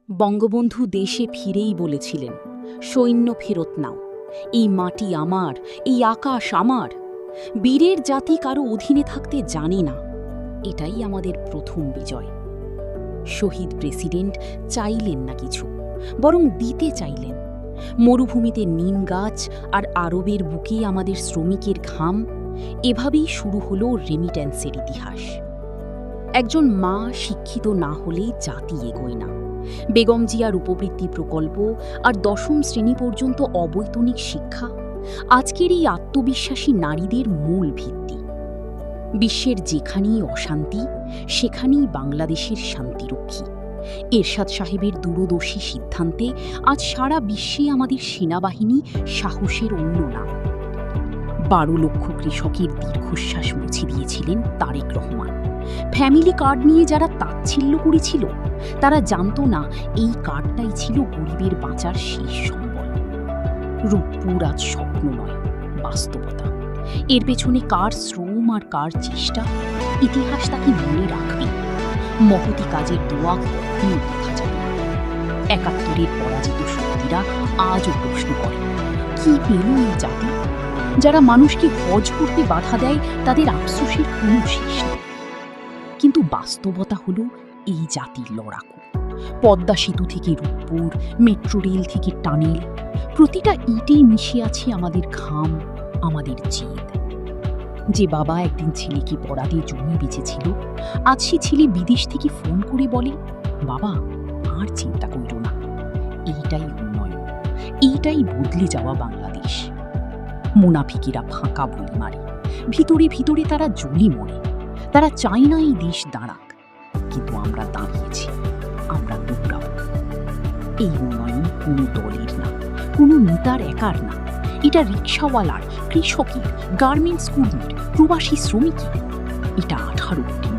বঙ্গবন্ধু দেশে ফিরেই বলেছিলেন, সৈন্য ফেরত নাও, এই মাটি আমার, এই আকাশ আমার। বীরের জাতি কারো অধীনে থাকতে জানে না, এটাই আমাদের প্রথম বিজয়। শহীদ প্রেসিডেন্ট চাইলেন না কিছু, বরং দিতে চাইলেন। মরুভূমিতে নিম গাছ আর আরবের বুকে আমাদের শ্রমিকের ঘাম। এভাবেই শুরু হলো রেমিট্যান্সের ইতিহাস। একজন মা শিক্ষিত না হলে জাতি এগোয় না। বেগম জিয়ার উপবৃত্তি প্রকল্প আর 10ম শ্রেণী পর্যন্ত অবৈতনিক শিক্ষা আজকের এই আত্মবিশ্বাসী নারীদের মূল ভিত্তি। বিশ্বের যেখানেই অশান্তি, সেখানেই বাংলাদেশের শান্তিরক্ষী। এরশাদ সাহেবের দূরদর্শী সিদ্ধান্তে আজ সারা বিশ্বে আমাদের সেনাবাহিনী সাহসের অন্য নাম। 12 লক্ষ কৃষকের দীর্ঘশ্বাস মুছে দিয়েছিলেন তারেক রহমান। ফ্যামিলি কার্ড নিয়ে যারা তাচ্ছিল্য করেছিল, তারা জানত না এই কার্ডটাই ছিল গরিবের বাঁচার শেষ সম্বল। রূপপুর আজ স্বপ্ন নয়, বাস্তবতা। এর পেছনে কার শ্রম আর কার চেষ্টা, ইতিহাস তাকে মনে রাখবে। মহতি কাজের দোয়া কখনো দেখা যাবে না। 71-এর পরাজিত শক্তিরা আজও প্রশ্ন করে, কি পেল এই জাতি? যারা মানুষকে হজ করতে বাধা দেয়, তাদের আফসোসের কোনো শেষ নেই। কিন্তু বাস্তবতা হলো এই জাতির লড়াকু। পদ্মা সেতু থেকে রূপপুর, মেট্রো রেল থেকে টানেল, প্রতিটা ইটেই মিশে আছে আমাদের ঘাম, আমাদের জেদ। যে বাবা একদিন ছেলেকে পড়াতে জমি বেঁচেছিল, আজ সে ছেলে বিদেশ থেকে ফোন করে বলে, বাবা আর চিন্তা কইর না, এইটাই উন্নয়ন, এইটাই বদলে যাওয়া বাংলাদেশ। মুনাফিকেরা ফাঁকা বলি মারে, ভিতরে ভিতরে তারা জ্বলে মরে। তারা চায় না এই দেশ দাঁড়াক, কিন্তু আমরা দাঁড়িয়েছি, আমরা দৌড়াবো। এই উন্নয়ন কোনো দলের না, কোনো নেতার একার না। এটা রিক্সাওয়ালার, কৃষকের, গার্মেন্টস কর্মীর, প্রবাসী শ্রমিকের। এটা 18 কোটি